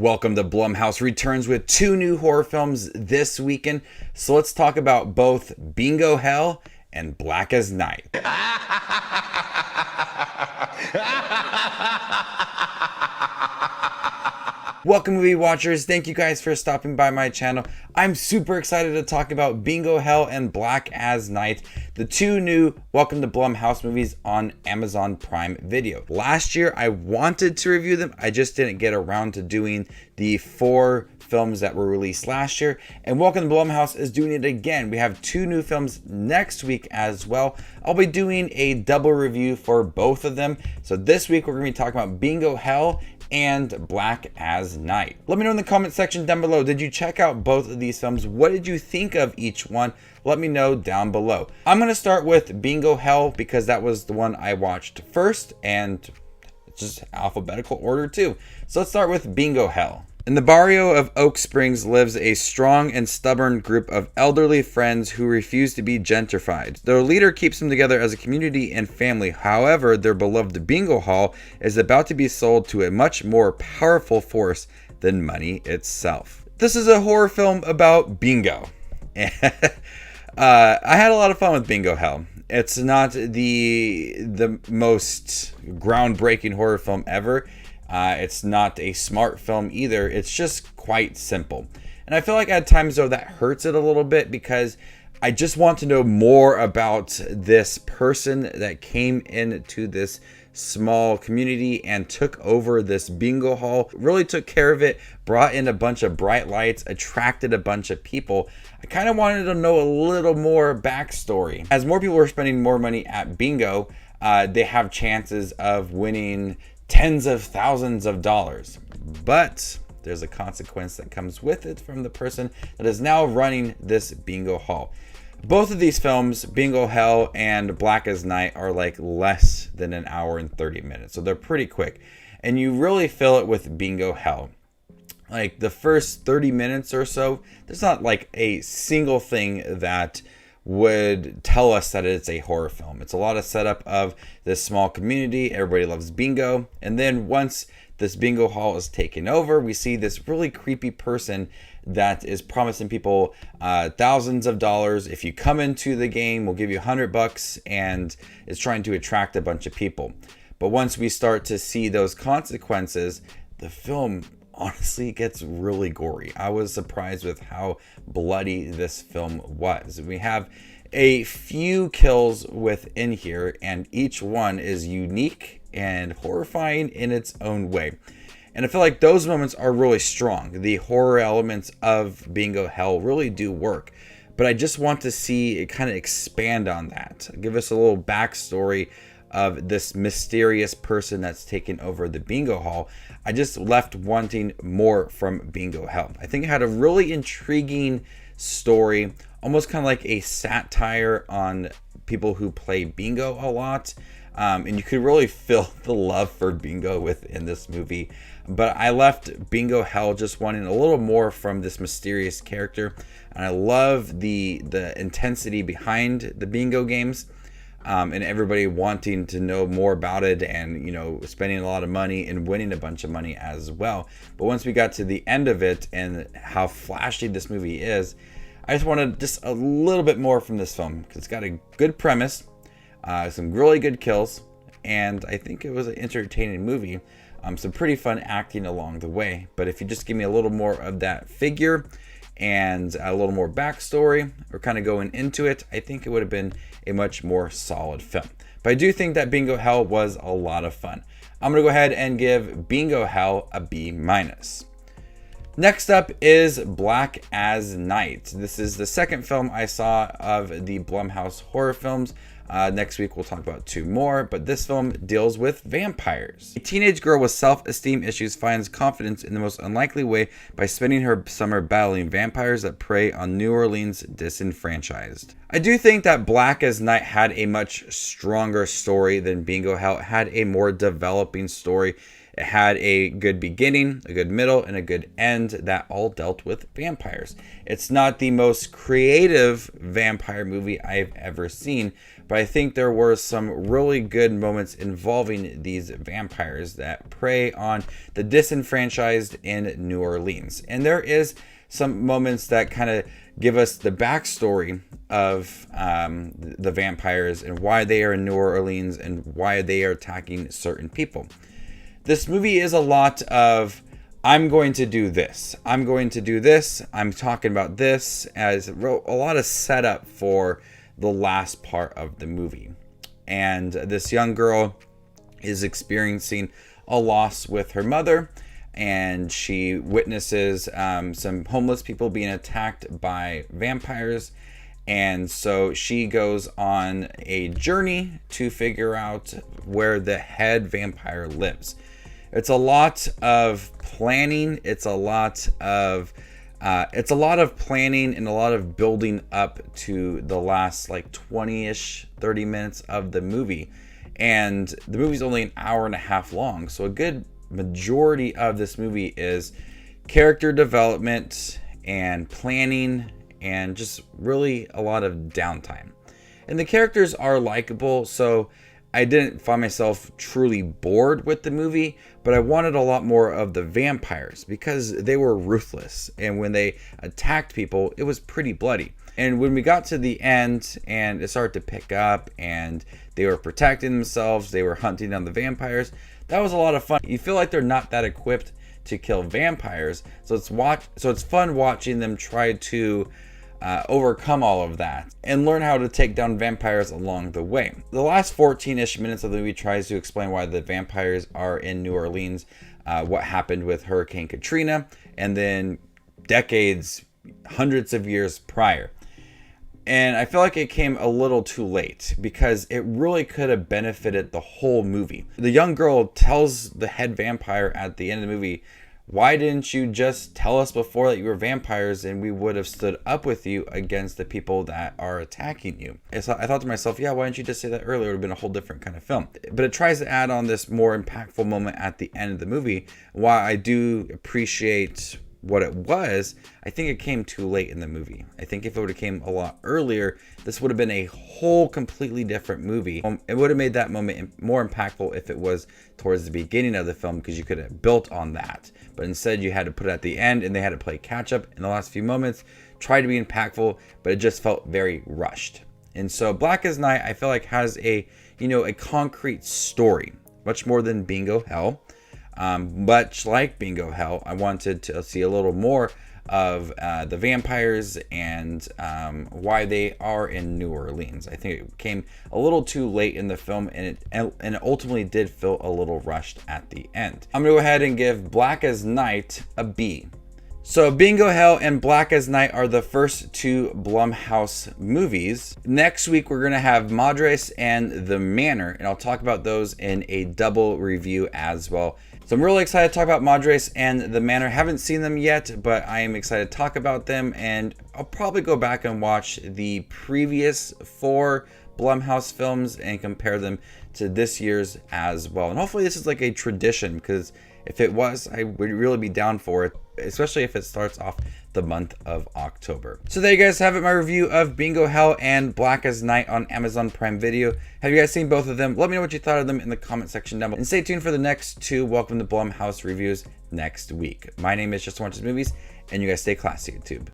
Welcome to Blumhouse returns with two new horror films this weekend. So let's talk about both Bingo Hell and Black as Night. Welcome, movie watchers. Thank you guys for stopping by my channel. I'm super excited to talk about Bingo Hell and Black as Night, the two new Welcome to Blumhouse movies on Amazon Prime Video. Last year, I wanted to review them. I just didn't get around to doing the 4 films that were released last year, and Welcome to Blumhouse is doing it again. We have 2 new films next week as well. I'll be doing a double review for both of them. So this week, we're going to be talking about Bingo Hell and Black as Night. Let me know in the comment section down below, did you check out both of these films? What did you think of each one? Let me know down below. I'm going to start with Bingo Hell because that was the one I watched first, and it's just alphabetical order too. So let's start with Bingo Hell. In the barrio of Oak Springs lives a strong and stubborn group of elderly friends who refuse to be gentrified. Their leader keeps them together as a community and family. However, their beloved bingo hall is about to be sold to a much more powerful force than money itself. This is a horror film about bingo. I had a lot of fun with Bingo Hell. It's not the most groundbreaking horror film ever. It's not a smart film either. It's just quite simple. And I feel like at times though that hurts it a little bit because I just want to know more about this person that came into this small community and took over this bingo hall, really took care of it, brought in a bunch of bright lights, attracted a bunch of people. I kind of wanted to know a little more backstory. As more people are spending more money at bingo, they have chances of winning tens of thousands of dollars, but there's a consequence that comes with it from the person that is now running this bingo hall. Both of these films, Bingo Hell and Black as Night, are like less than an hour and 30 minutes, so they're pretty quick, and you really feel it with Bingo Hell. Like the first 30 minutes or so, there's not like a single thing that would tell us that it's a horror film. It's a lot of setup of this small community. Everybody loves bingo. And then once this bingo hall is taken over, we see this really creepy person that is promising people thousands of dollars. If you come into the game, we'll give you $100, and is trying to attract a bunch of people. But once we start to see those consequences, the film honestly gets really gory. I was surprised with how bloody this film was. We have a few kills within here, and each one is unique and horrifying in its own way. And I feel like those moments are really strong. The horror elements of Bingo Hell really do work. But I just want to see it kind of expand on that. Give us a little backstory of this mysterious person that's taken over the bingo hall. I just left wanting more from Bingo Hell. I think it had a really intriguing story, almost kind of like a satire on people who play bingo a lot. And you could really feel the love for bingo within this movie. But I left Bingo Hell just wanting a little more from this mysterious character. And I love the intensity behind the bingo games. And everybody wanting to know more about it, and spending a lot of money and winning a bunch of money as well. But once we got to the end of it and how flashy this movie is, I just wanted just a little bit more from this film because it's got a good premise, some really good kills, and I think it was an entertaining movie. Some pretty fun acting along the way. But if you just give me a little more of that figure and a little more backstory, or kind of going into it, I think it would have been a much more solid film. But I do think that Bingo Hell was a lot of fun. I'm gonna go ahead and give Bingo Hell a B-. Next up is Black as Night. This is the second film I saw of the Blumhouse horror films. Next week we'll talk about 2 more, but this film deals with vampires. A teenage girl with self-esteem issues finds confidence in the most unlikely way by spending her summer battling vampires that prey on New Orleans' disenfranchised. I do think that Black as Night had a much stronger story than Bingo Hell. It had a more developing story. It had a good beginning, a good middle, and a good end that all dealt with vampires. It's not the most creative vampire movie I've ever seen, but I think there were some really good moments involving these vampires that prey on the disenfranchised in New Orleans. And there is some moments that kind of give us the backstory of the vampires and why they are in New Orleans and why they are attacking certain people. This movie is a lot of, I'm going to do this, I'm going to do this, I'm talking about this, as a lot of setup for the last part of the movie. And this young girl is experiencing a loss with her mother, and she witnesses some homeless people being attacked by vampires. And so she goes on a journey to figure out where the head vampire lives. It's a lot of planning. It's a lot of planning and a lot of building up to the last like 20-ish, 30 minutes of the movie. And the movie's only an hour and a half long. So a good majority of this movie is character development and planning and just really a lot of downtime. And the characters are likable, so I didn't find myself truly bored with the movie, but I wanted a lot more of the vampires because they were ruthless. And when they attacked people, it was pretty bloody. And when we got to the end and it started to pick up and they were protecting themselves, they were hunting down the vampires, that was a lot of fun. You feel like they're not that equipped to kill vampires, so it's fun watching them try to overcome all of that and learn how to take down vampires along the way. The last 14-ish minutes of the movie tries to explain why the vampires are in New Orleans, what happened with Hurricane Katrina, and then decades, hundreds of years prior. And I feel like it came a little too late because it really could have benefited the whole movie. The young girl tells the head vampire at the end of the movie, why didn't you just tell us before that you were vampires and we would have stood up with you against the people that are attacking you? So I thought to myself, yeah, why didn't you just say that earlier? It would have been a whole different kind of film. But it tries to add on this more impactful moment at the end of the movie. While I do appreciate what it was, I think it came too late in the movie. I think if it would have came a lot earlier, this would have been a whole completely different movie. It would have made that moment more impactful if it was towards the beginning of the film, because you could have built on that. But instead you had to put it at the end and they had to play catch up in the last few moments, try to be impactful, but it just felt very rushed. And so Black as Night, I feel like has a concrete story, much more than Bingo Hell. Much like Bingo Hell, I wanted to see a little more of the vampires and why they are in New Orleans. I think it came a little too late in the film, and it ultimately did feel a little rushed at the end. I'm gonna go ahead and give Black as Night a B. So Bingo Hell and Black as Night are the first two Blumhouse movies. Next week we're gonna have Madres and The Manor, and I'll talk about those in a double review as well. So I'm really excited to talk about Madres and The Manor. Haven't seen them yet, but I am excited to talk about them, and I'll probably go back and watch the previous 4 Blumhouse films and compare them to this year's as well. And hopefully this is like a tradition, because if it was, I would really be down for it, especially if it starts off the month of October. So there you guys have it, my review of Bingo Hell and Black as Night on Amazon Prime Video. Have you guys seen both of them? Let me know what you thought of them in the comment section down below. And stay tuned for the next 2 Welcome to Blumhouse reviews next week. My name is Just Watches Movies, and you guys stay classy, YouTube.